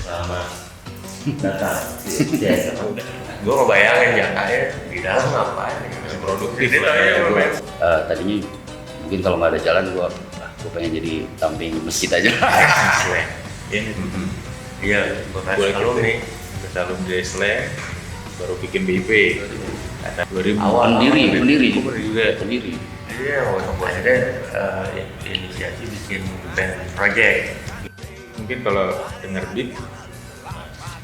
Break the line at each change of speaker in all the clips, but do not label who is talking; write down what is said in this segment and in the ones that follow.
Selamat datang di CSR. Gue ngebayangin ya kayak di dalam ngapain masih produktif
tadinya mungkin kalau nggak ada jalan gue pengen jadi samping masjid aja.
Iya,
boleh alumni alumni Slang baru bikin BIP ada 2000
Awal pendiri
juga
pendiri.
Iya, akhirnya inisiasi bikin band project.
mungkin kalau denger beat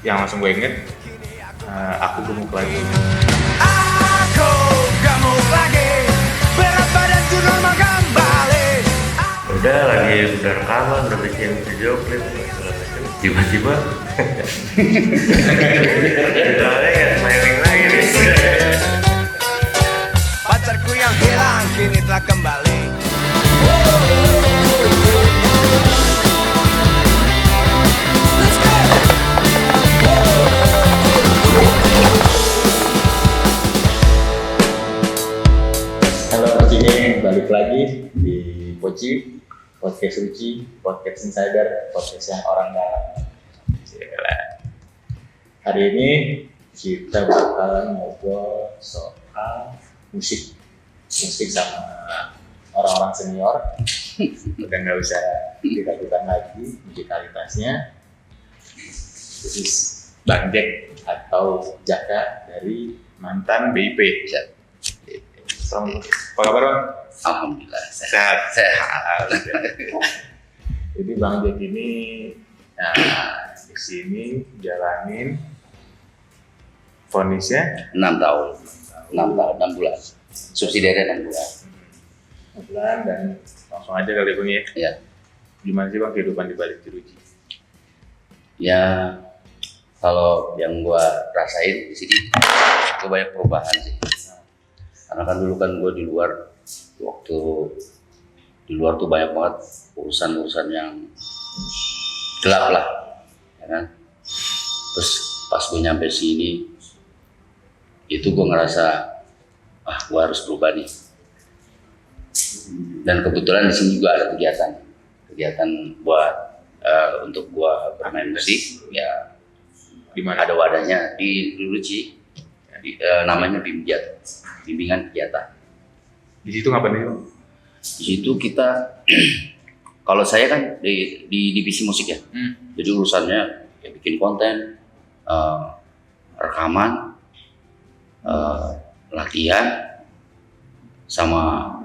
yang langsung gue inget aku gemuk lagi.
Aku gemuk lagi, berat badan normal kembali.
Udah rekaman, udah bikin video klip segala macam. Tiba-tiba jalannya smiling lagi nih.
Pacarku yang hilang kini telah kembali.
Halo, sini balik lagi di Poci, podcast suci, podcast insider, podcast yang orang dalam. Hari ini kita bakalan ngobrol soal musik sama orang-orang senior. Udah nggak usah diragukan lagi musikalitasnya. This is Bang Jack atau Jaka dari mantan BIP. Apa kabar Bang?
Alhamdulillah
Sehat. Jadi Bang Jack ini di sini jalanin vonisnya
6 bulan. Subsidiarnya 6 bulan.
6 bulan dan langsung aja kali Bang ya.
Ya.
Gimana sih Bang kehidupan di balik jeruji?
Ya, kalau yang gua rasain di sini, gua banyak perubahan sih. Karena kan dulu kan gua di luar tuh banyak banget urusan yang gelap lah, ya kan. Terus pas gue nyampe sini, itu gue ngerasa, gue harus berubah nih. Dan kebetulan di sini juga ada kegiatan buat untuk gue bermain musik, ya.
Di mana?
Ada wadahnya di Luci, namanya BIMJAT, bimbingan kegiatan.
Di situ ngapain nih Bang?
Di situ kita, kalau saya kan di divisi musik ya, jadi urusannya ya bikin konten, rekaman, latihan, sama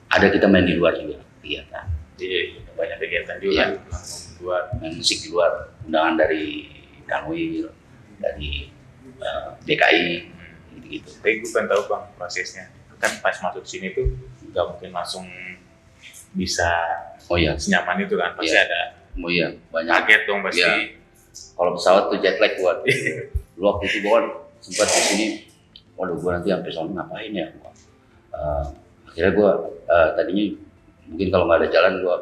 ada kita main di luar juga kegiatan.
Iya, banyak kegiatan juga.
Iya.
Buat
Main musik di luar, undangan dari Kanwil, dari DKI, gitu-gitu.
tapi gue kan tahu Bang prosesnya. Kan pas masuk sini tuh nggak mungkin langsung bisa
Oh iya,
senyaman itu kan. Pasti
Iya.
ada
oh iya, banyak.
kaget dong pasti.
Iya. Kalau pesawat tuh jet lag buat. Dulu waktu itu gue kan sempat di sini, waduh gue nanti sampai sana ngapain ya? Akhirnya gue tadinya mungkin kalau nggak ada jalan gue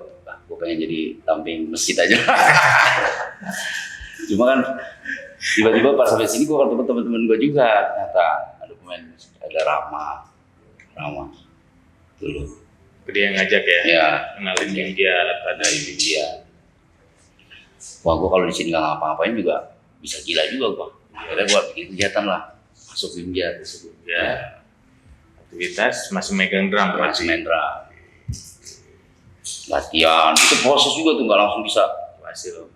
pengen jadi samping masjid aja. Cuma kan tiba-tiba pas sampai sini gue ketemu teman-teman gue juga, ternyata ada pemain musik, ada Rama dulu.
Dia yang ngajak ya.
Ya,
Kenalin dia ada
ini dia. Wah, gue kalau di sini nggak ngapa-ngapain juga bisa gila juga gue. Akhirnya gue bikin kegiatan lah, masuk BIMJAT.
ya. Aktivitas masih megang drum
Masih
berarti.
main drum. Latihan, itu proses juga tuh nggak langsung bisa.
Hasil.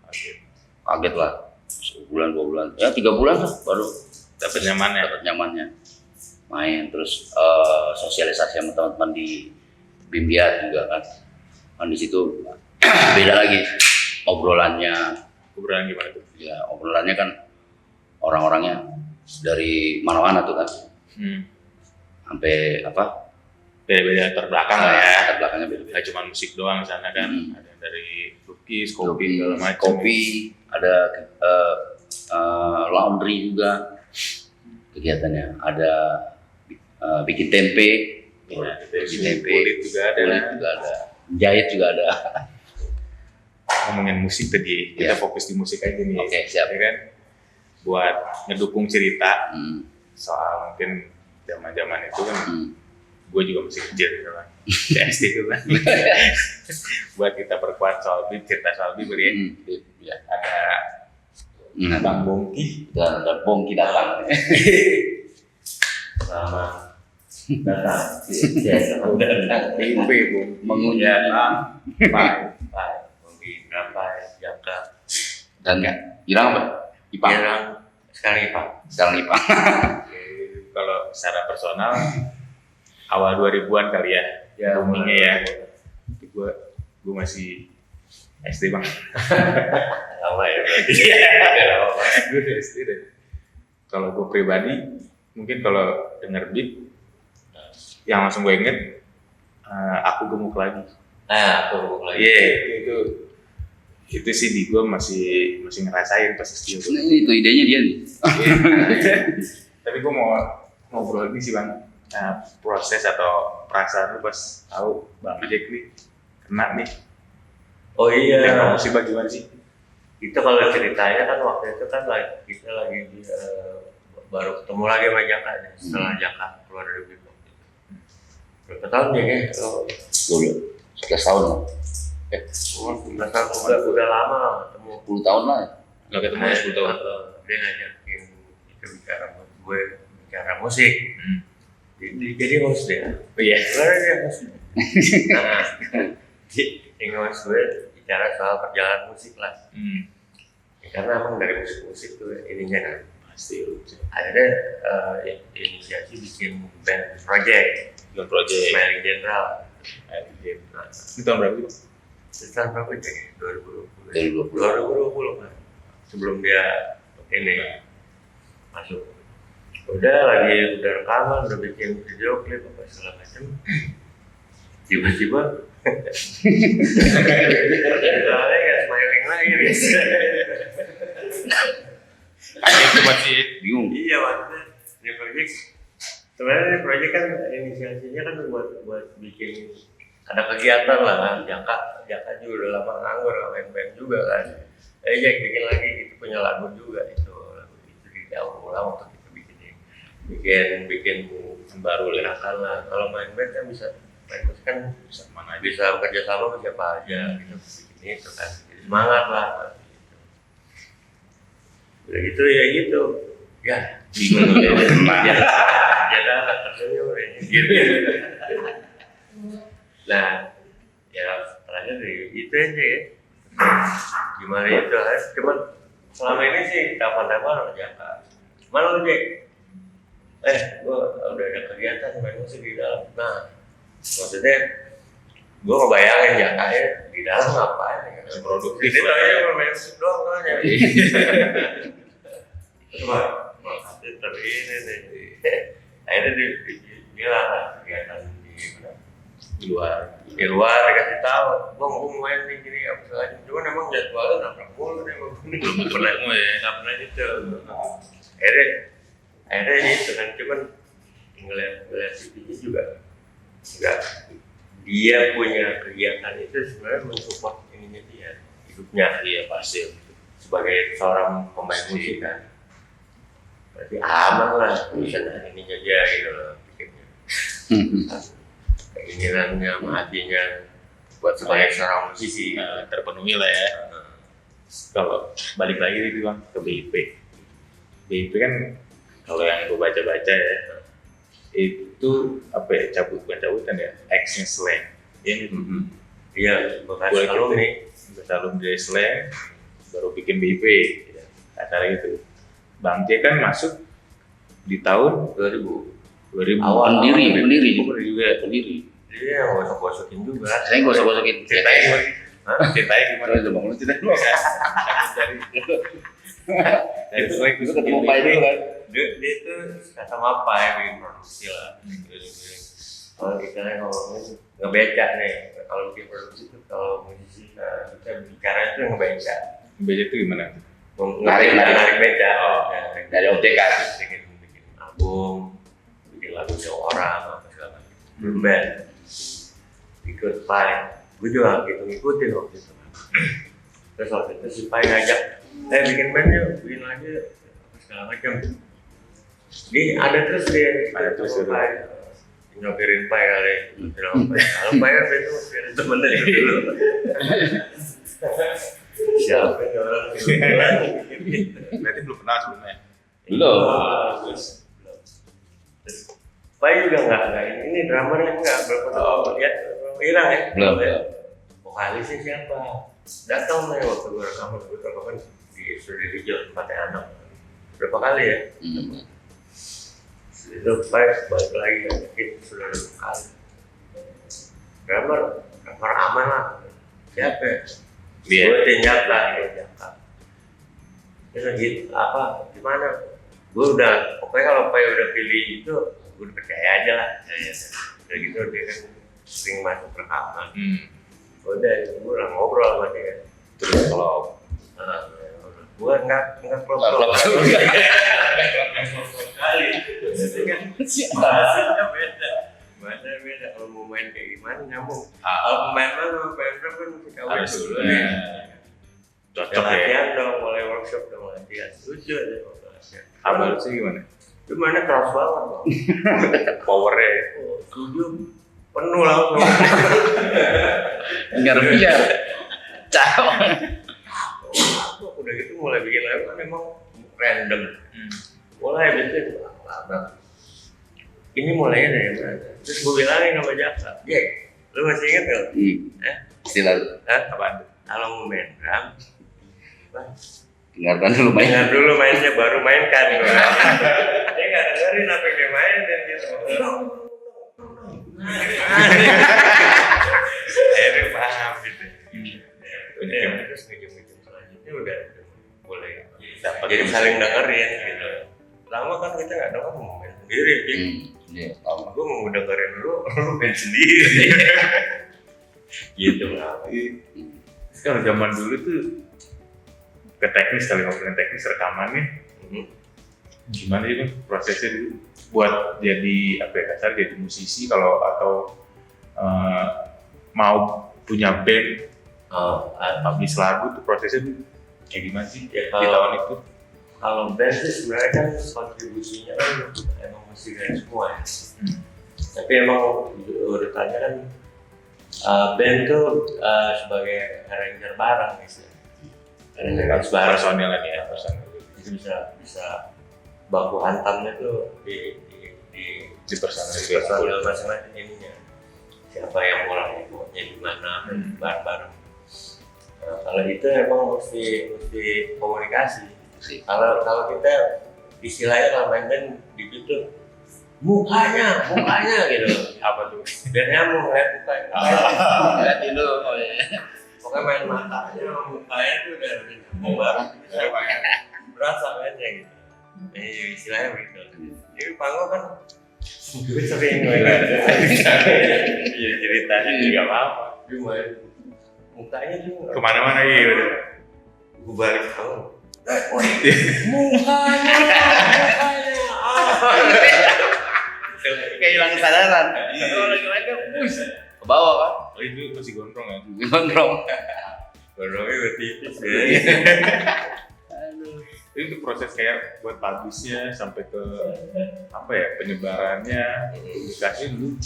Kaget lah, sebulan 2 bulan, ya 3 bulan lah baru
Dapat nyamannya.
dapat nyamannya. Main terus sosialisasi sama teman-teman di BIMJAT juga kan. Kan di situ beda lagi obrolannya.
Kuburan gimana tuh?
Ya obrolannya kan orang-orangnya dari mana-mana tuh kan. Sampai apa?
Beda-beda terbelakang lah ya.
Latar belakangnya beda-beda.
Gak cuma musik doang sana kan. Ada yang dari lukis, kopi,
Kopi,
segala macam.
kopi, ada laundry juga kegiatannya. Ada bikin tempe,
Ya,
bikin tempe,
kulit juga ada.
kulit juga ada, jahit juga ada.
Ngomongin musik tadi, kita
Ya.
fokus di musik aja nih.
Oke, siap.
Ya kan? Buat ngedukung cerita
Hmm,
soal mungkin zaman-zaman itu kan gue juga masih kecil gitu kan. SD itu kan. Buat kita perkuat soal bib, cerita soal bib ya.
Ya.
Ada Bang Bongki.
Dan Bongki datang.
Selamat datang di
BIP
Mengunjungi.
Pak.
mungkin berapa jangka
Dan Irang apa? Ipang.
Irang sekarang IPA.
Sekarang Ipang.
Kalau secara personal awal 2000-an kali ya. Boomingnya ya. Gue masih SD bang.
Lama ya berarti.
Gue udah SD deh. Kalau gue pribadi, mungkin kalau denger beat, yang langsung gue inget, aku gemuk lagi.
Nah, aku lagi.
Iya, itu sih di gue masih ngerasain pas SD itu.
Itu idenya dia nih.
Tapi gue mau ngobrol ini sih bang, proses atau perasaan lu pas tahu bang Jack nih kena nih.
Oh iya.
Yang musibah gimana sih?
Itu kalau ceritanya kan waktu itu kan kita lagi baru ketemu lagi sama Jaka nih, setelah Jaka keluar dari Bimo. Berapa tahun dia ya?
11 tahun lah.
11 tahun udah lama lah ketemu.
10 tahun lah.
Gak ketemu 10 tahun.
Dia ngajakin kita bicara musik. Jadi host dia.
Oh iya.
Sebenarnya dia host. Nah, yang host gue bicara soal perjalanan musik lah. Karena emang dari musik tuh ininya kan.
Pasti lu.
Akhirnya inisiasi bikin band project. Smiling General.
Ini tahun berapa sih?
Itu tahun berapa itu ya? 2020 kan. Sebelum dia ini masuk. Udah rekaman, udah bikin video klip apa segala macam. Tiba-tiba jalannya kayak smiling lagi nih.
Itu masih
Bingung.
Iya maksudnya ini project. Sebenarnya ini project kan inisiasinya kan buat bikin ada kegiatan lah kan. Jaka juga udah lama nganggur, main band juga kan. Jack bikin lagi gitu, punya lagu juga itu. Lagu itu didaur ulang untuk kita bikin baru gerakan lah. Kalau main band kan bisa main musik kan bisa bekerja sama sama siapa aja gitu, bikin itu kan. Jadi semangat lah. Udah gitu ya gitu. Ya, bingung ya. Jadi tersenyum gitu. Nah, ya terakhir itu aja ya. Gimana itu? Cuman selama ini sih telepon-telepon aja. Mana lu Jack? Gua udah ada kegiatan main musik di dalam. Nah, maksudnya gua ngebayangin ya kayak di dalam ngapain ya?
produktif.
Ini aja main musik doang kan ya. Tapi ini nih. Akhirnya dia lah kegiatan di luar dikasih tahu, gua mau main nih gini apa segala. Cuman emang jadwalnya nabrak mulu nih, belum pernah nggak pernah gitu. Akhirnya itu kan, cuman ngeliat TV juga nggak, dia punya kegiatan itu sebenarnya mensupport ininya dia, hidupnya dia pasti sebagai seorang pemain musik kan, berarti aman lah bisa ininya dia gitu loh bikinnya. Keinginannya, hatinya buat sebagai seorang musisi
Terpenuhi lah ya. Kalau balik lagi itu bang ke BIP kan kalau yang gue baca-baca ya itu apa ya, bukan cabutan ya, X-nya slang.
Iya, bekas alumni
dari slang baru bikin BIP acara itu. Bang J kan masuk di tahun 2000
awal
pendiri
juga. Dia gosok-gosokin juga.
Saya gosok-gosokin.
Ceritanya gimana?
Itu bang, lu cerita dulu.
Dari slang
Itu ketemu Pak dulu kan.
Dia itu kata apa ya bikin produksi lah. Kalau kita ngomongin ngebeca nih, kalau bikin produksi itu kalau musisi kita bicara itu ngebeca.
Beja itu gimana?
Narik beca.
Dari objek kan.
Bikin album, bikin lagu seorang apa segala macam. Band ikut Pai, gue juga ngikutin waktu itu. Terus waktu itu si Pai ngajak, bikin band yuk, bikin aja apa segala macam. Ada terus dia, nyopirin Pai kali. Kalau Pai kan itu nyopirin temen dari dulu. Siapa yang orang gitu?
Berarti belum kenal sebelumnya.
Belum.
Pai juga nggak ini drummernya nggak berapa ya hilang ya.
Belum.
Vokalisnya siapa? Datang nih waktu gue rekaman di studio Rijal tempatnya anak. Berapa kali ya? Itu Pai balik lagi mungkin sudah 2 kali. Drummer aman lah. Siapa?
Dia.
Gue Jaka. Terus gitu apa? Gimana? Gue udah pokoknya kalau Pai udah pilih itu, gue udah percaya aja lah. Udah gitu dia kan sering masuk rekaman. Udah, gue udah ngobrol sama dia.
Terus kalau
Gue enggak klop kali. Jadi kan bahasanya beda. Bahasanya beda. Kalau mau main kayak gimana nyambung. Kalau pemain mana sama pemain drum kan mesti kawin
harus
dulu.
dulu ya. Cocok ya.
Latihan dong, mulai workshop dong latihan. Setuju aja kalau latihan.
Abang sih gimana?
Itu mainnya keras banget bang.
Powernya.
Setuju. Penuh langsung.
Biar cakep.
Udah gitu mulai bikin lagu kan memang random. Mulai bikin ini mulainya dari mana? Terus gue bilangin sama Jaka, lu masih inget gak?
Istilah
Apaan tuh?
Kalau mau main drum,
dengarkan dulu main.
dengar dulu mainnya baru mainkan. Dia nggak dengerin apa yang dia mainin gitu. Akhirnya paham gitu. Terus ngejum-ngejum selanjutnya udah mulai dapat. Jadi saling dengerin gitu. Lama kan kita nggak denger mau main sendiri.
Iya, tahu.
Gue mau dengerin lu main sendiri. Gitu lah.
Kalau zaman dulu tuh ke teknis kali ngomongin teknis rekamannya gimana sih Bang prosesnya dulu buat jadi apa ya kasar jadi musisi kalau atau mau punya band publish lagu tuh prosesnya tuh kayak gimana sih
Ya,
di tahun itu?
Kalau band sih sebenarnya kan kontribusinya kan emang mesti dari semua ya. Tapi emang urutannya kan band tuh sebagai arranger bareng misalnya. Arranger bareng.
Personilnya ya, personil.
Itu bisa baku hantamnya tuh di personil masing-masing ininya. Siapa yang mulai buatnya di mana bareng-bareng. Kalau itu emang mesti komunikasi. Kalau kita istilahnya kalau main band di situ mukanya gitu. Apa tuh? Biar nyambung lihat mukanya.
Lihat dulu.
Pokoknya main matanya, mukanya itu udah nyambung banget. Berasa mainnya gitu. Istilahnya begitu. Jadi panggung kan gue sering
Iya ceritanya juga apa?
Gue main mukanya tuh
Kemana-mana iya udah.
gue balik panggung. Mukanya.
Kayak hilang kesadaran. Kalau lagi main kan push ke bawah kan.
Oh itu masih gondrong ya?
Gondrong.
Gondrongnya gue tipis ya.
Aduh.
Itu proses kayak buat publishnya sampai ke apa ya penyebarannya, publikasinya dulu.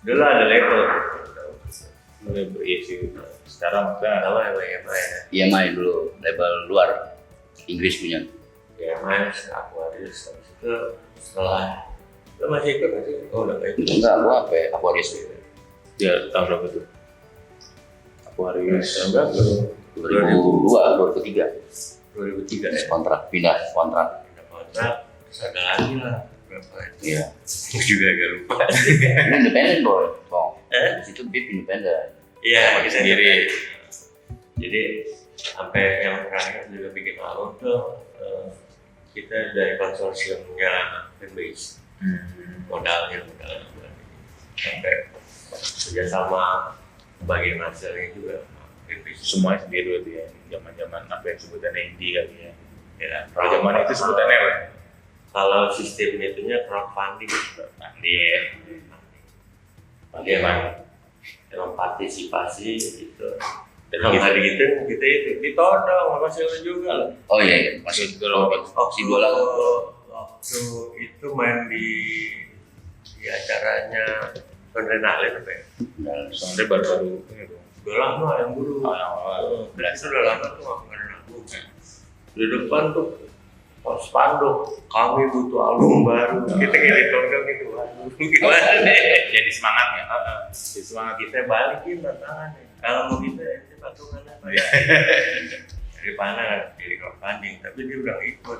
Dulu ada label.
Mulai iya sih. Sekarang udah
Tahu ya
EMI dulu, label luar Inggris punya.
Mas, Aquarius. Habis itu setelah lo masih ikut nggak sih? Oh udah nggak ikut.
Enggak, gua apa ya? Aquarius.
ya tahun berapa tuh? Aquarius.
Enggak,
2002, 2003.
2003 ya.
Kontrak, pindah kontrak.
Ada kontrak, terus ada lagi lah. Berapa itu?
Iya.
Gue juga agak lupa.
Ini independen boy. Di situ BIP independen.
Iya,
Pakai sendiri.
Jadi sampai yang terakhir juga bikin album tuh kita dari konsorsiumnya Fanbase. Modalnya sampai kerjasama bagian hasilnya juga Fanbase.
Semuanya sendiri berarti ya. Zaman-zaman apa yang sebutannya indie kali ya.
Ya,
Kalau zaman itu sebutannya apa?
kalau sistem itunya crowdfunding.
Andir.
Dia emang partisipasi gitu. Dan
Gitu.
kalau gitu kita itu ditodong sama hasilnya juga lah.
Oh iya, masih dulu. Si bola.
Waktu itu main di di acaranya Adrenalin apa ya?
Soalnya baru-baru ini dong.
Udah lama yang dulu.
Oh, yang awal.
Itu udah lama tuh nggak pernah album. Di depan tuh pas spanduk, kami butuh album baru. Kita kayak ditodong gitu, waduh gimana nih?
Jadi semangat ya. Jadi semangat
Kita balikin tantangan nih. Kalau mau kita patungan apa ya? Dari mana jadi crowdfunding, tapi dia udah ikut.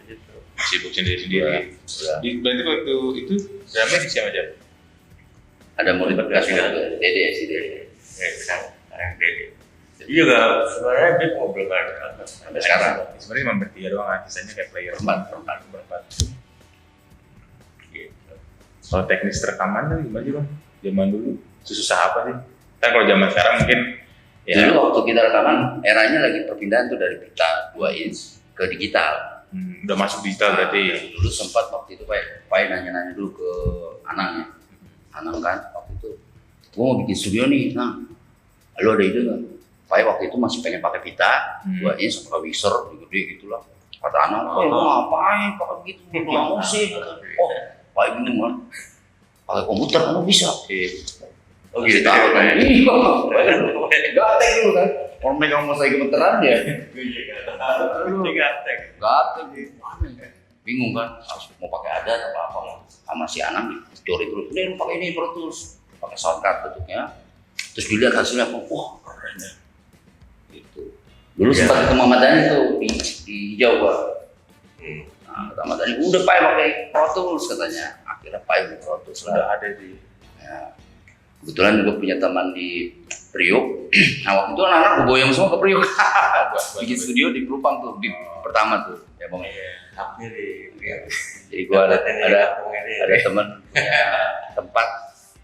Gitu.
sibuk sendiri-sendiri. Berarti waktu itu drumnya di siapa aja?
Ada murid bekas juga, Dede si Dede.
Ya, sekarang Dede. Jadi juga sebenarnya dia mau belum ada
Sampai sekarang.
Sebenarnya cuma bertiga doang, sisanya kayak player berempat.
gitu.
Kalau teknis rekaman tuh gimana sih bang? Zaman dulu susah apa sih? Kan kalau zaman sekarang mungkin ya.
Dulu waktu kita rekaman, eranya lagi perpindahan tuh dari pita 2 inch ke digital.
Udah masuk digital berarti.
Dulu sempat waktu itu Pai nanya-nanya dulu ke Anang ya. Anang kan waktu itu, gua mau bikin studio nih, Nang. Lo ada ide nggak? Pai waktu itu masih pengen pakai pita 2 inch, pakai Wixer, gede gitu lah. Kata Anang, mau ngapain pakai begitu? Nggak musik. Oh, Pai bingung kan. Pakai komputer kamu bisa.
Oh gitu.
Iya. Gatek dulu kan. Orang megang mau saya gemeteran ya. Gatek. Bingung kan. Harus mau pakai adat apa. Sama si Anang dicuri terus. Ini lu pakai ini Pro Tools. Pakai soundcard bentuknya. Terus dilihat hasilnya, wah keren ya. Gitu. Dulu sempat ke Muhammad Dhani tuh di Jawa. Nah, kata Muhammad Dhani, udah pakai Pro Tools katanya. Akhirnya pakai Pro Tools lah.
Udah ada di.
Ya. Kebetulan juga punya teman di Priok. Nah waktu itu anak-anak gue boyong semua ke Priok. Bikin studio di Pelumpang tuh, di pertama tuh. Ya bang.
Haknya di.
Jadi gue ada teman punya tempat,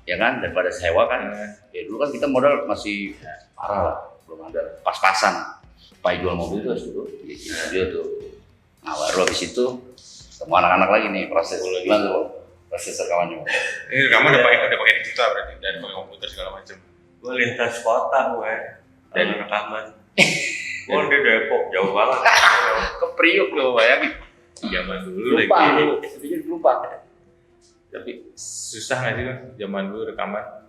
ya kan, daripada sewa kan. Ya dulu kan kita modal masih parah lah, belum ada pas-pasan. Pai jual mobil tuh dulu, bikin studio tuh. Nah baru habis itu ketemu anak-anak lagi nih proses gimana tuh bang? Proses rekamannya.
Ini rekaman udah pakai digital berarti dan pakai komputer segala macam.
Gue lintas kota gue dari rekaman. Gue di Depok jauh banget.
Ke Priok loh bayangin.
Zaman dulu
Lupa
lagi.
lu, studio lupa.
Tapi susah nggak sih kan zaman dulu rekaman?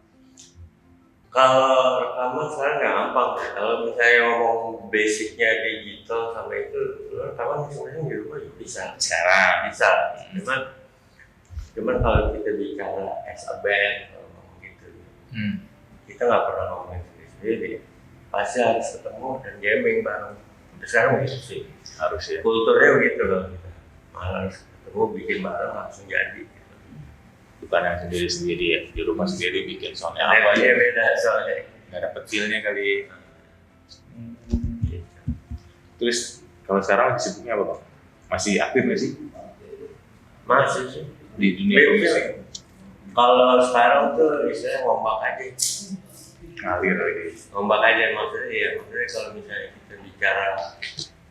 Kalau rekaman sekarang gampang. Kalau misalnya ngomong basicnya digital sama itu, rekaman sebenarnya di rumah juga bisa. Bisa. Cuman kalau kita bicara as a band, ngomong gitu, kita nggak pernah ngomongin sendiri. Pasti harus ketemu dan jamming bareng. Sekarang begitu sih.
Harus ya.
Kulturnya begitu loh. Malah harus ketemu bikin bareng langsung jadi.
Bukan yang sendiri-sendiri ya, di rumah sendiri bikin soundnya apa
Ya
ya.
beda soalnya.
Nggak dapet feel-nya kali. Terus kalau sekarang lagi sibuknya apa bang? Masih aktif nggak sih
Masih sih.
di dunia musik?
Kalau sekarang tuh istilahnya ngombak aja.
Ngalir lagi.
Ngombak aja maksudnya kalau misalnya kita bicara,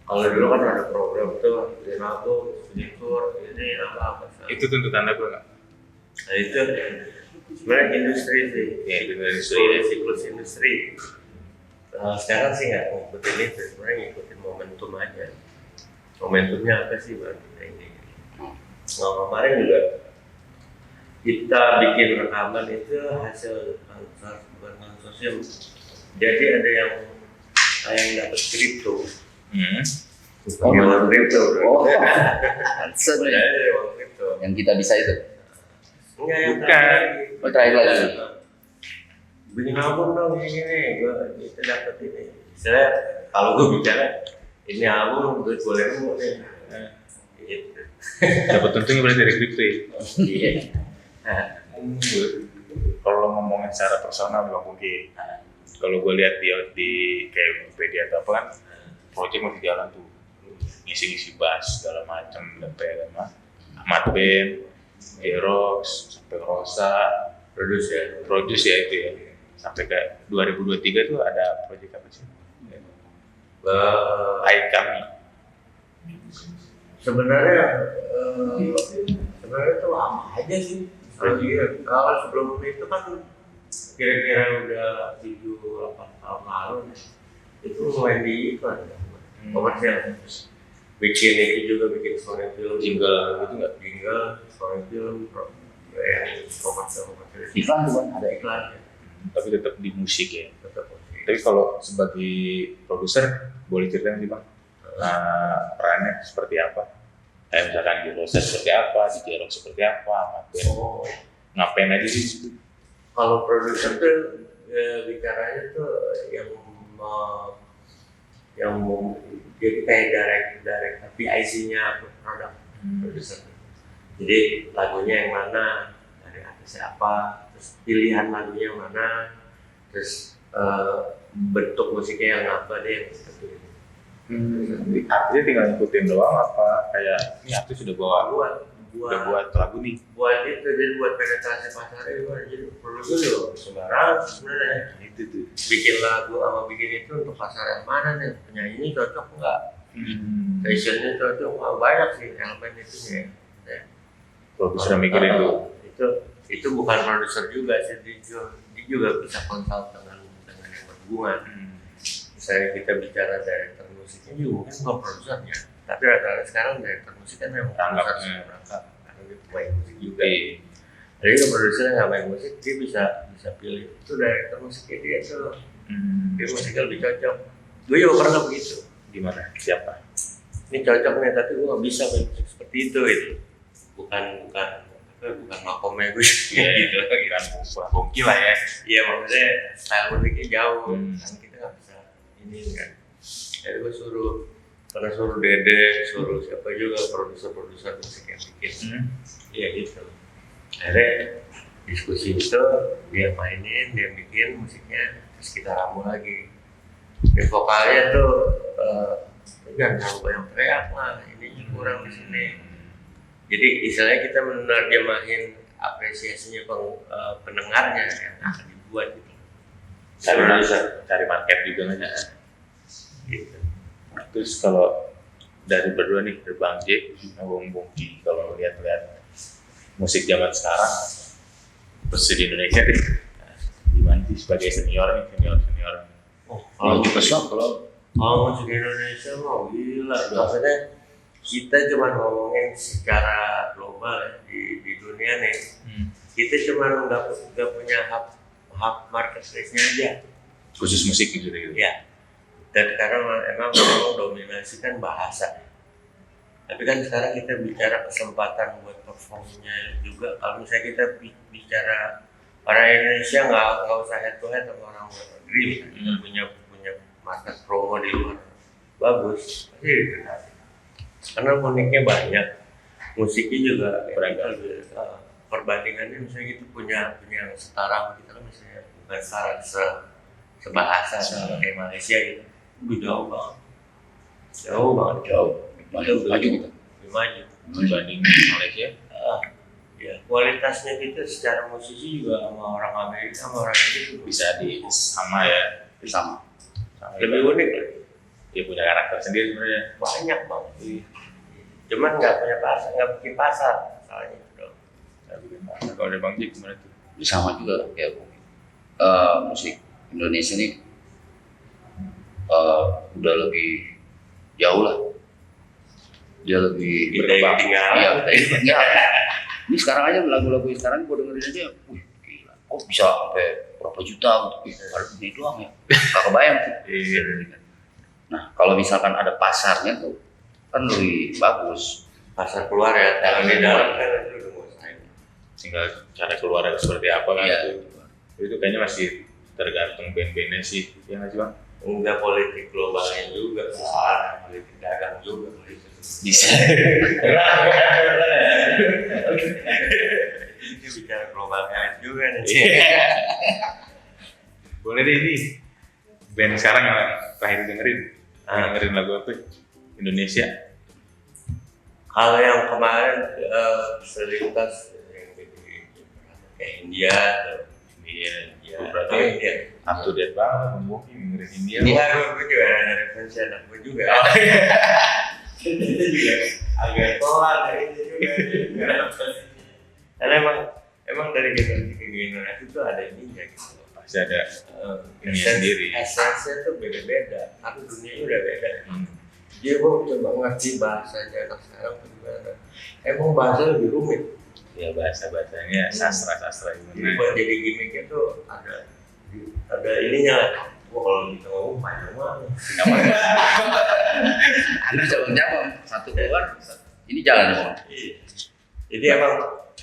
kalau dulu kan ada program tuh, album, tour, ini apa.
Itu tuntutan apa nggak?
Nah itu sebenarnya industri sih.
Ya, industri.
Siklus industri. Sekarang sih nggak ngikutin itu, sebenarnya ngikutin momentum aja. Momentumnya apa sih baru kita ini. Nah kemarin juga kita bikin rekaman itu hasil konsorsium. Jadi ada yang dapat kripto. Uang kripto.
Pantesan ya.
Uang kripto.
Yang kita bisa itu.
Enggak yang
Bukan.
Oh, terakhir lagi.
Bikin album dong ini, kita dapat ini. Saya kalau gue bicara ini album duit boleh mau nih. Gitu.
Dapat untungnya berarti dari kripto ya?
Iya.
Kalau ngomongin secara personal bang mungkin kalau gue lihat di kayak Wikipedia atau apa kan project masih jalan tuh ngisi-ngisi bass segala macam sampai sama Ahmad Ben, Erox, sampai Rosa, produce ya itu ya sampai ke 2023 tuh ada project apa sih? Hai Kami.
Sebenarnya itu lama aja sih. Kalau sebelum itu kan kira-kira udah 7-8 tahun lalu itu mulai di iklan komersial. Bikin itu juga bikin sound film,
Jingle gitu nggak?
Jingle, sound film, yang komersial.
Iklan tuh kan ada
Iklan ya,
Tapi tetap di musik ya.
tetap oke.
Tapi kalau sebagai produser boleh ceritain sih bang, perannya seperti apa? Kayak misalkan di proses seperti apa, di dialog seperti apa, ngapain aja sih situ?
Kalau produser tuh bicaranya tuh yang jadi kayak direct tapi IC-nya produk produser. Jadi lagunya yang mana, dari artis siapa, terus pilihan lagunya yang mana, terus bentuk musiknya yang apa deh yang seperti itu.
Artisnya tinggal ngikutin doang apa kayak ini artis sudah buat lagu nih?
Buat itu, jadi buat penetrasi pasarnya juga. Jadi produser juga sembarang sebenarnya.
Itu tuh.
Bikin lagu sama bikin itu untuk pasar yang mana nih, penyanyi ini cocok nggak, fashionnya cocok nggak, banyak sih elemen itunya ya.
Produser mikirin tuh.
Itu bukan produser juga sih, dia juga bisa konsult dengan yang berhubungan. Misalnya kita bicara director musiknya juga mungkin bukan produsernya, tapi rata-rata sekarang director musik kan memang produser merangkap karena dia pemain musik juga. Jadi kalau produsernya nggak main musik, dia bisa pilih itu director musiknya dia tuh, dia musiknya lebih cocok. Gue juga pernah begitu.
Gimana? Siapa?
Ini cocok nih, tapi gue nggak bisa main musik seperti itu gitu. Bukan makomnya gue gitu.
Kan bongki lah ya.
Iya, maksudnya style musiknya jauh, kan kita nggak bisa ini kan. Jadi gue suruh Dede, suruh siapa juga produser musik yang bikin. Iya gitu. Akhirnya diskusi itu dia mainin, dia bikin musiknya, terus kita ramu lagi. Di vokalnya tuh jangan terlalu banyak teriak lah, ini kurang di sini. Jadi istilahnya kita menerjemahin apresiasinya pendengarnya yang akan dibuat gitu.
Cari market juga kan ya.
Gitu.
Terus kalau dari berdua nih, dari Bang J sama Bang Bongki, kalau lihat-lihat musik zaman sekarang, terus di Indonesia deh, gimana sih sebagai senior?
Kalau musik Indonesia mau gila, maksudnya kita cuma ngomongin secara global ya, di dunia nih, kita cuma nggak punya hak marketplace-nya aja.
Khusus musik gitu.
Ya. Dan karena emang dominasi kan bahasa. Tapi kan sekarang kita bicara kesempatan buat performnya juga. Kalau misalnya kita bicara orang Indonesia nggak usah head to head sama orang luar negeri, kita punya market promo di luar bagus, pasti dikenal. Karena uniknya banyak, musiknya juga beragam. Perbandingannya misalnya kita punya yang setara sama kita kan, misalnya bukan setara sebahasa sama kayak Malaysia gitu. Jauh banget.
Maju kita.
Lebih maju
Dibanding Malaysia.
Ya, kualitasnya kita secara musisi juga sama orang Amerika sama orang Inggris
Bisa sama ya.
Sama.
lebih unik lagi.
Dia punya karakter sendiri sebenarnya.
Banyak banget. Cuman nggak punya pasar, nggak bikin pasar soalnya itu dong.
Kalau dari Bang J gimana tuh?
Sama juga kayak musik Indonesia nih udah lebih jauh lah, dia lebih
Berkembang.
Iya, ini sekarang aja lagu-lagu sekarang gue dengerin aja, gila, kok bisa sampai berapa juta untuk baru ini doang ya, gak kebayang tuh. Nah kalau misalkan ada pasarnya tuh kan lebih bagus.
Pasar keluar ya, kalau di dalam kan itu udah nguasain.
Tinggal cara keluarnya seperti apa kan?
Iya.
Itu kayaknya masih tergantung band-bandnya sih, ya nggak sih Bang?
Enggak, politik globalnya juga, soal politik dagang juga.
Bisa.
Ini bicara globalnya juga nih.
Boleh deh ini band sekarang yang terakhir dengerin lagu apa? Indonesia.
Kalau yang kemarin selintas yang di India,
Berarti
India.
up to date banget, mungkin dengerin India.
Iya, gue juga ada referensi anak gue juga. Itu juga agak tolak itu juga. Karena emang dari generasi ke generasi itu ada ininya gitu.
Pasti ada ini sendiri.
Esensinya tuh beda-beda, tapi dunianya udah beda. Jadi gue coba ngerti bahasanya anak sekarang tuh gimana. Emang bahasa lebih rumit.
ya bahasanya sastra
Jadi
gimana.
buat jadi gimmicknya tuh ada ininya. Wah kalau kita ngomong panjang banget.
Ini cabang-cabang, satu keluar, ini jalan semua.
Iya. Jadi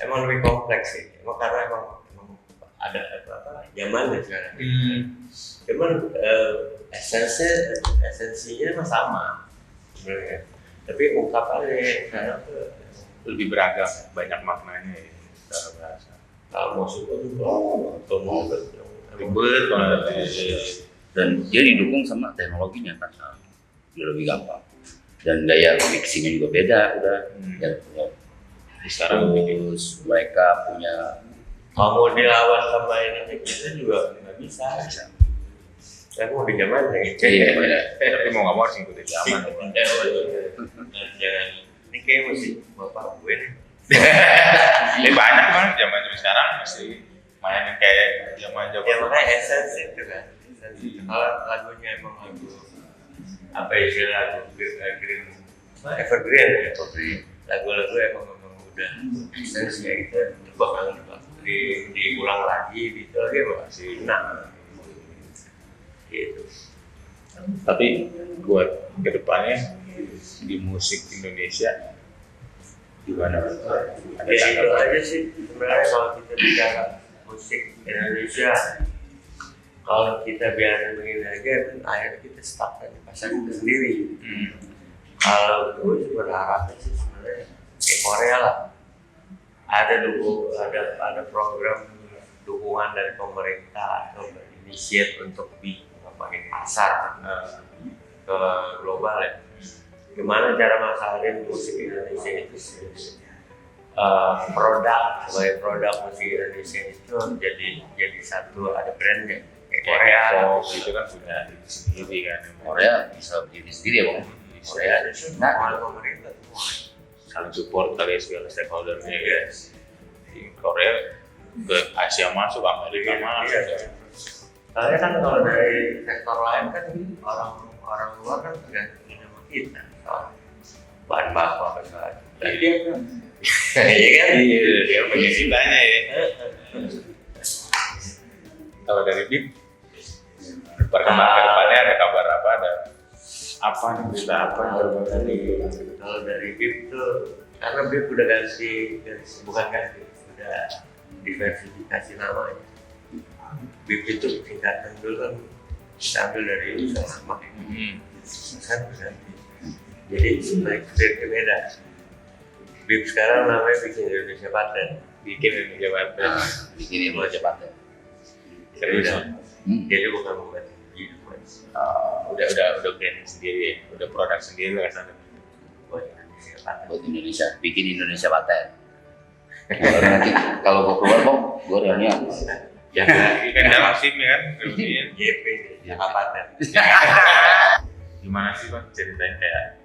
emang lebih kompleks sih. Emang karena emang ada apa zamannya sekarang. Cuman esensinya mah sama sebenarnya. Tapi ungkapannya sekarang tuh
Lebih beragam, banyak maknanya ya secara bahasa.
kalau mau suka tuh atau mau
Ribet banget.
Dan dia didukung sama teknologinya kan, dia lebih gampang. Dan gaya mixingnya juga beda udah. Dan
Sekarang bikin
terus mereka punya
mau dilawan sama ini kita juga nggak bisa. Saya mau di zamannya gitu.
iya beda.
tapi mau nggak mau harus ngikutin zaman.
Jangan ini kayak masih bapak gue nih.
Ini banyak kan zaman sekarang masih mainin kayak zaman
Ya makanya esensi itu kan. Kalau lagunya emang lagu apa istilah lagu green evergreen ya. Lagu-lagu emang udah esensinya gitu bakal diulang lagi gitu lagi masih enak gitu.
Tapi buat kedepannya di musik Indonesia gimana? Ada
Ya itu
tanggapan?
aja sih sebenarnya kalau kita bicara musik Indonesia, kalau kita biarin begini aja kan akhirnya kita stuck di pasar kita sendiri. Kalau gue sih berharapnya sih sebenarnya kayak Korea lah, ada program dukungan dari pemerintah atau inisiat untuk ngapain pasar ke global ya. Gimana cara masarin musik Indonesia itu sebagai produk musik Indonesia itu jadi satu, ada brandnya kayak Korea
itu kan punya diri sendiri kan.
Korea bisa berdiri sendiri ya bang.
Korea ada semua pemerintah
Saling support kali segala stakeholdernya ya. Di Korea ke Asia masuk, Amerika masuk.
Soalnya kan kalau dari sektor lain kan orang luar kan tergantung sama kita soal bahan baku apa segala macam. Iya kan?
Iya, mengisi banyak ya. Kalau dari Bip, perkembangan ke depannya ada kabar apa? Ada apa nih, berita apa yang terbaru tadi?
Kalau dari BIP tuh karena BIP udah bukan ganti, udah diversifikasi namanya. BIP itu tingkatan dulu kan kita ambil dari usaha lama kan berganti. Jadi sebenarnya beda. BIP sekarang namanya Bikin Indonesia Paten.
Bikin Indonesia Paten.
Bikin Indonesia Paten.
Serius.
Jadi bukan hidup.
Udah branding sendiri ya, udah produk sendiri lah sana.
Buat Indonesia Paten.
Buat Indonesia, bikin Indonesia Paten. Nanti kalau gue keluar bang, gue reunian.
Kan dalam SIM ya kan, reunian.
JP, Jakarta Paten.
Gimana sih bang ceritain kayak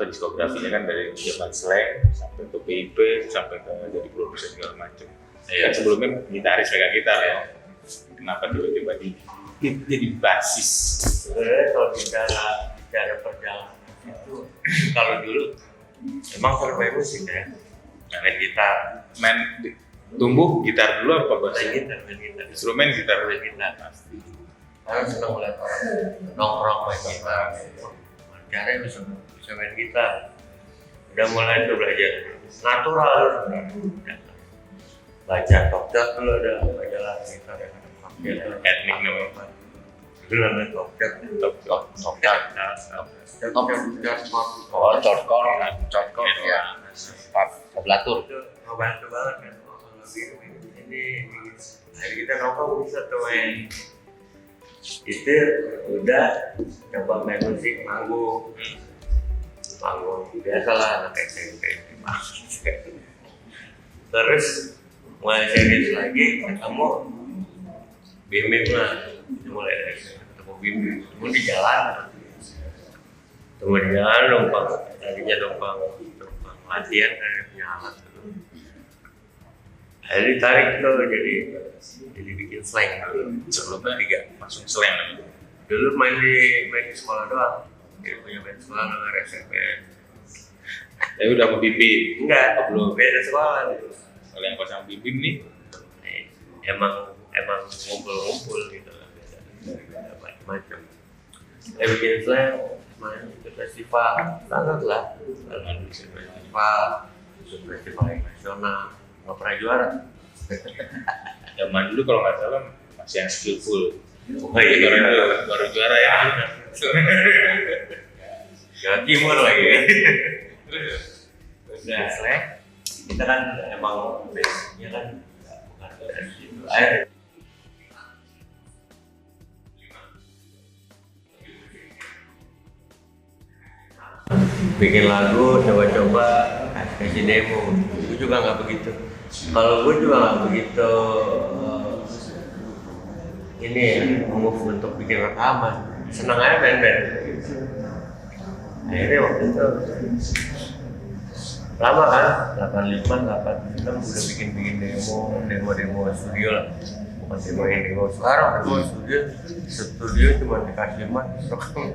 diskografinya kan dari zaman Slang sampai ke PIP sampai ke jadi produser segala macam. Kan sebelumnya gitaris pegang gitar ya. Kenapa tiba-tiba jadi basis?
Sebenarnya kalau bicara perjalanan itu, kalau dulu emang sering main musik ya, main gitar,
Tumbuh gitar dulu apa bass?
main gitar,
Instrumen gitar.
Karena senang melihat orang nongkrong main gitar, caranya bisa main gitar. Udah mulai tuh belajar natural, baca Tokjot dulu ada majalah gitar yang ada
Etnik namanya.
dulu ada Tokjot.
Codkor ya. Tablatur.
Itu ngebantu banget kan. Kalau ini kita nongkrong bisa tuh main. Itu udah coba main musik manggung biasa lah anak SMP. Terus mulai serius lagi ketemu bimbing lah, mulai dari ketemu bimbing, ketemu di jalan numpang, tadinya numpang latihan karena punya alat dulu. Akhirnya ditarik tuh jadi bikin slang dulu.
Sebelumnya langsung Slang.
Dulu main di sekolah doang. Dia punya main sekolah namanya SMP.
Tapi udah mau pipi.
Enggak, belum beda sekolah dulu.
Kalau yang pas sama Bim nih,
emang ngumpul gitu lah, beda macam-macam. Bikin slang main ikut festival standar lah, ikut festival nasional, nggak pernah juara.
zaman dulu kalau nggak salah masih yang skillful.
Oh iya,
baru juara ya.
Jawa Timur lagi. Udah, slang kita kan emang basicnya kan bukan dari situ. Bikin lagu, coba-coba kasih demo. Gue juga nggak begitu. Kalau gue juga nggak begitu ini ya, move untuk bikin rekaman. Senang aja band-band. Akhirnya waktu itu lama kan, 85, 86 udah bikin demo studio lah. Bukan demo sekarang, demo studio cuma dikasih emas,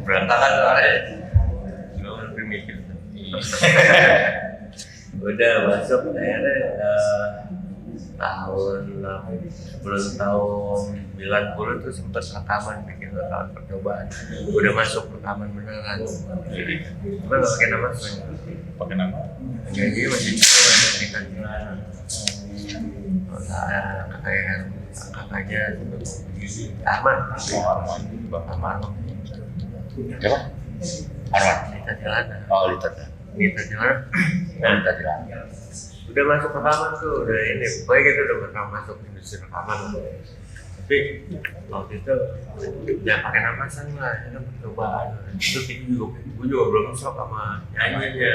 berantakan soalnya. Primitif. Udah masuk akhirnya sebelum tahun 90 tuh sempat rekaman, bikin rekaman percobaan. Udah masuk rekaman beneran. Cuma nggak pakai nama slang.
Pakai nama?
Jadi masih teknikan. Kakaknya Arman.
Arman.
Siapa? Arman.
Nita Jelana.
Oh, Lita Jelana.
Udah masuk rekaman tuh, udah ini. Pokoknya kita udah pernah masuk industri rekaman. Tapi waktu itu ya pakai nama sang lah, itu percobaan. Itu gue juga belum sok sama nyanyinya.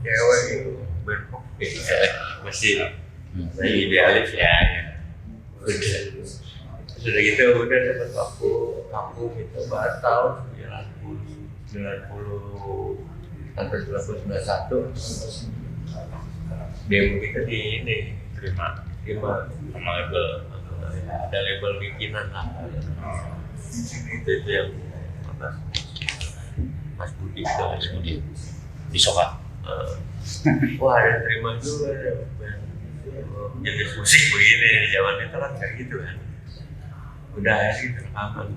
Cewek itu berpok. Masih idealis ya. Udah gitu udah dapat vakum gitu baru tahun 90 sampai 1991 demo kita di ini terima
Sama label.
ada label bikinan lah. Itu yang Mas Budi itu.
Mas Budi di Soka.
Wah ada terima juga ya. Jenis musik begini zaman itu kan kayak gitu kan. Udah ya gitu rekaman.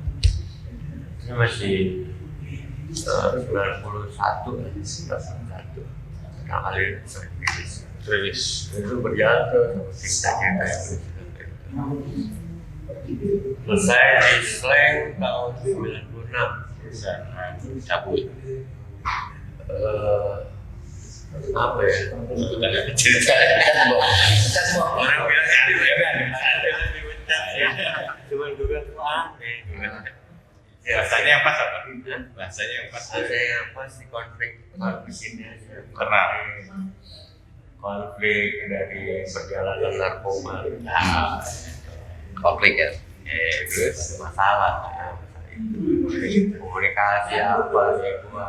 Ini masih 91 nah kali rilis itu berjalan tuh cerita selesai di slang tahun 96
Cabut.
apa ya cerita orang bilang ada cuman gue bilang aneh.
Rasanya yang pas apa? Rasanya yang pas.
Saya yang pasti konflik ini
Karena
konflik dari perjalanan narkoba.
Konflik ya.
Terus masalah itu komunikasi apa ya gua.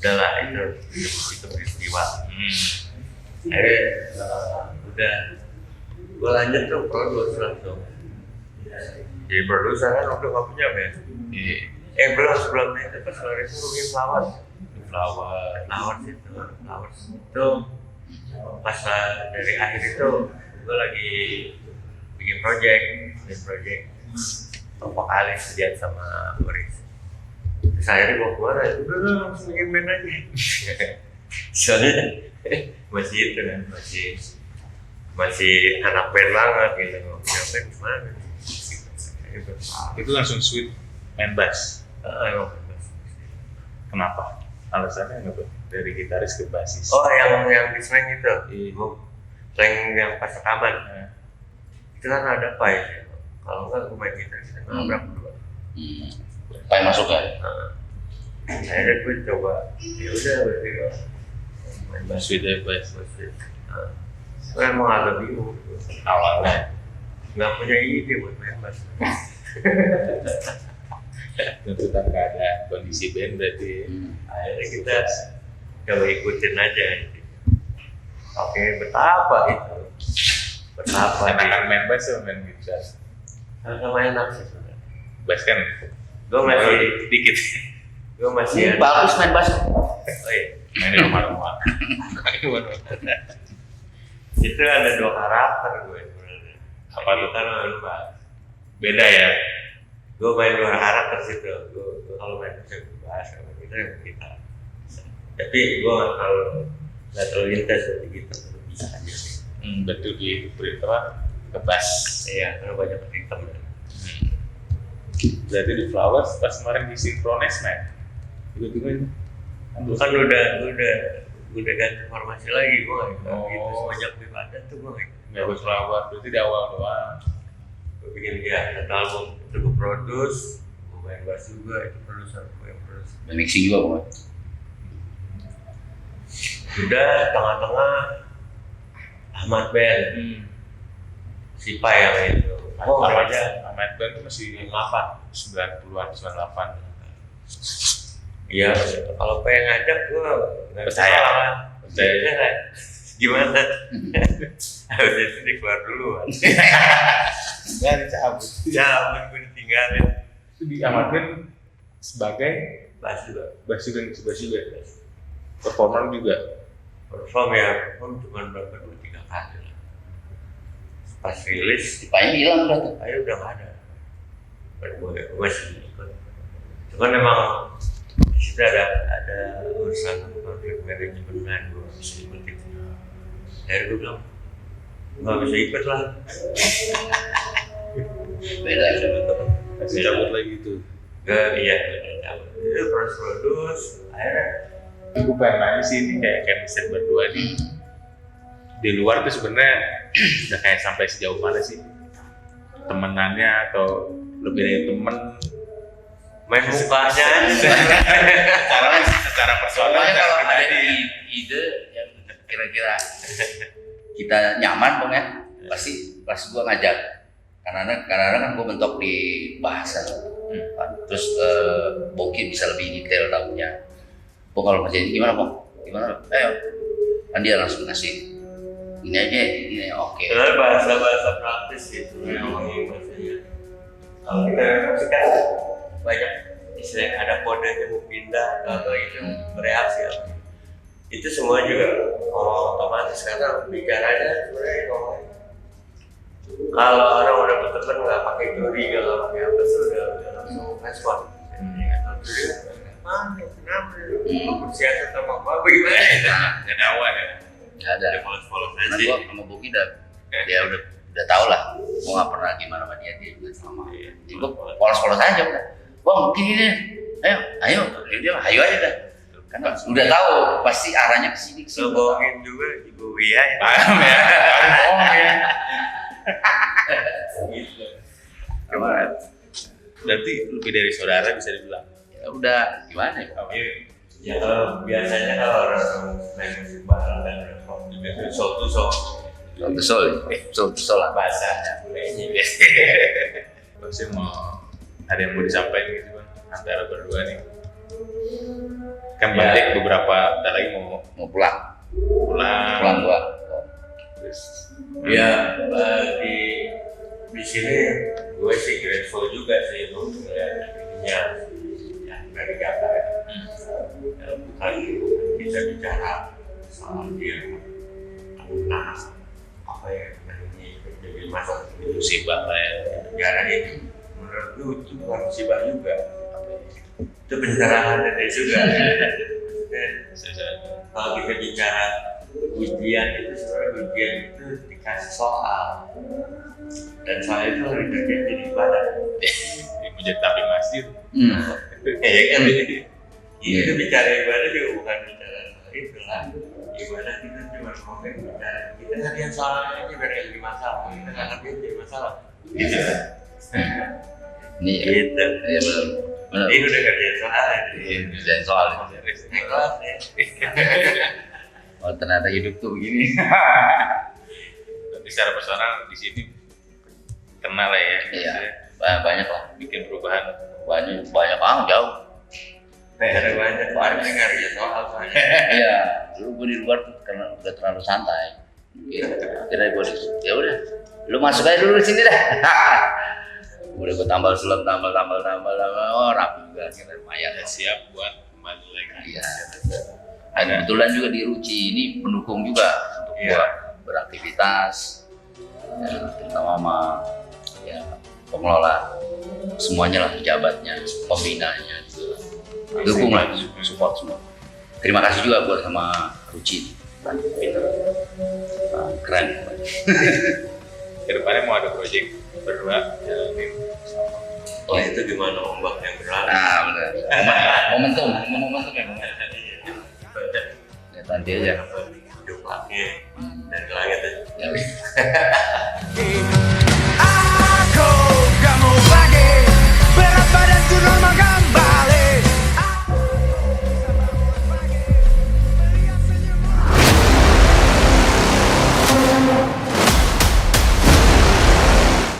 Udahlah itu peristiwa. Udah gua lanjut tuh produksi langsung. Jadi produser kan udah nggak punya band. Belum sebelum itu pas lari itu bikin flowers itu pas dari akhir itu gue lagi bikin project vokalis dia sama Boris. Terus akhirnya gue kemana? Udah langsung bikin band aja. Soalnya masih itu kan masih anak band banget gitu. Punya band gimana?
itu langsung sweet main bass.
Emang
Kenapa? Alasannya apa? Dari gitaris ke bassis.
oh yang di slang itu slang yang pas rekaman itu kan ada apa ya kalau enggak gue main gitar kita nabrak berdua
Pengen masuk ya?
akhirnya gue coba ya udah berarti main bass
Sweet ya bass.
gue emang agak bingung
Awalnya
nggak punya ide buat main bass
tuntutan keadaan kondisi band berarti.
akhirnya kita coba ikutin aja oke betapa
Enakan main bass atau main gitar?
sama enak sih sebenarnya
Bass kan
gue masih
dikit.
Bagus main bass.
oh iya
Main di rumah-rumah.
Itu ada 2 karakter gue sebenarnya.
Apa tuh?
Kan lu bahas.
Beda ya.
Gue main 2 karakter situ. Gue kalau main musik bahas sama kita. Tapi gue nggak terlalu intens seperti gitu. Bisa aja.
Betul di apa? Kebas.
Iya, karena banyak hitam.
Berarti di Flowers pas kemarin di Synchronize man. Tiba-tiba
Kan udah ganti formasi lagi gue nggak gitu semenjak Bimada tuh gue
nggak ikut Flowers. Berarti di awal doang.
gue bikin satu album itu gue produce, gue main bass juga, itu produser gue yang produce.
Mixing juga pokoknya.
Udah tengah-tengah Ahmad Ben, si Pai yang itu. Oh
Ahmad
aja
Ben itu masih 90-an, 98.
Iya, kalau pengen ngajak gue nggak
Percaya.
lah.
Percaya.
Gimana? Harusnya sih dikeluar dulu.
Nggak dicabut.
Ya, ampun gue ditinggalin.
Itu di Ahmad Ben sebagai
Bass juga.
bass juga. Performer juga.
Perform cuma berapa 2-3 kali lah. Pas rilis,
Tipanya hilang berarti.
ayo udah nggak ada. Gue masih ikut. Cuman memang di situ ada urusan konflik manajemen gue bisa ikut itu. Akhirnya gue bilang nggak bisa ikut lah.
Beda.
Masih cabut lagi itu.
Iya, itu produce. Akhirnya
Gue pengen nanya sih ini kayak chemistry berdua nih. Di luar tuh sebenarnya udah kayak sampai sejauh mana sih temenannya atau lebih dari temen?
main mukanya aja.
Secara personal
Soalnya kalau
secara
ada
pribadi.
ide yang kira-kira kita nyaman bang ya, pasti gua ngajak. Karena kan gua mentok di bahasa, terus mungkin bisa lebih detail tahunya. Bang kalau ngerjain gimana bang? Gimana? Ayo, kan dia langsung ngasih. Ini aja, ini oke.
Sebenarnya bahasa praktis sih sebenarnya ngomongin bahasanya. Kalau kita musik kan banyak istilah ada kodenya mau pindah atau itu bereaksi apa. Itu semua juga otomatis karena bicaranya sebenarnya ngomongin. Kalau orang udah berteman nggak pakai curiga nggak pakai apa tuh udah langsung respon. Kenapa? Bersiasat sama apa gimana?
Nggak ada awan ya.
Nggak ada.
Ada polos-polos
Karena
aja.
gua sama Boki dia udah tau lah. Gua nggak pernah gimana sama dia juga sama. Jadi gua polos-polos aja udah. Bang gini, ayo aja dah. Karena udah tahu pasti arahnya ke sini.
Ngebohongin juga ibu Wia ya.
Paham ya. Bohong ya.
Gitu.
Gimana?
Berarti lebih dari saudara bisa dibilang.
Ya udah gimana ya?
Ya kalau biasanya kalau orang main musik bareng dan waktu itu soul to soul
Soal soal lah.
bahasanya bolehnya.
Pasti mau ada yang mau disampaikan gitu bang antara berdua nih. Kan balik beberapa tak lagi
Mau pulang
pulang.
gua.
Terus
Ya di sini gue sih grateful juga sih untuk melihat ininya yang dari kata ya. Bukan kita bicara soal dia karena apa ya ini jadi masalah
musibah lah ya.
negara ini menurut lu itu bukan musibah juga itu pencerahan dia juga. Maksudnya kalau kita bicara ujian itu sebenarnya ujian itu dikasih soal dan soal itu harus dikerjain jadi ibadah.
Menjadi tapi masjid.
Ya kan itu bicara ibadah juga bukan bicara soal itu lah. Ibadah kita cuma ngomongin bicara kita ngerjain soalnya aja biar yang jadi masalah, kita nggak ngerjain jadi masalah gitu.
Ini
Gitu.
ya benar.
Ini udah ngerjain soal
Dan soal
ikhlas ya.
oh ternyata hidup tuh begini.
Tapi secara personal di sini kenal lah ya.
Iya, banyak lah.
Bikin perubahan.
Banyak jauh.
PR banyak, harusnya ngerjain soal soalnya.
Iya, dulu gue di luar tuh karena udah terlalu santai. Kira gue ya udah, lu masuk aja dulu di sini dah. Udah gue tambal sulam, tambal, oh rapi juga, kita lumayan.
Ya, siap buat kembali lagi.
Iya. Dan kebetulan juga di Ruci ini pendukung juga untuk
Iya.
gua. beraktivitas, ya, terutama sama ya, pengelola semuanya lah, pejabatnya, pembinanya, dukung lah, support semua. Terima kasih juga buat sama Ruci, keren.
Kedepannya mau ada project berdua jalanin sama.
Oh itu gimana ombak yang berlalu?
Benar. Momentum ya. Lihat nanti aja.
Jumlahnya dari langit ya.
Ya.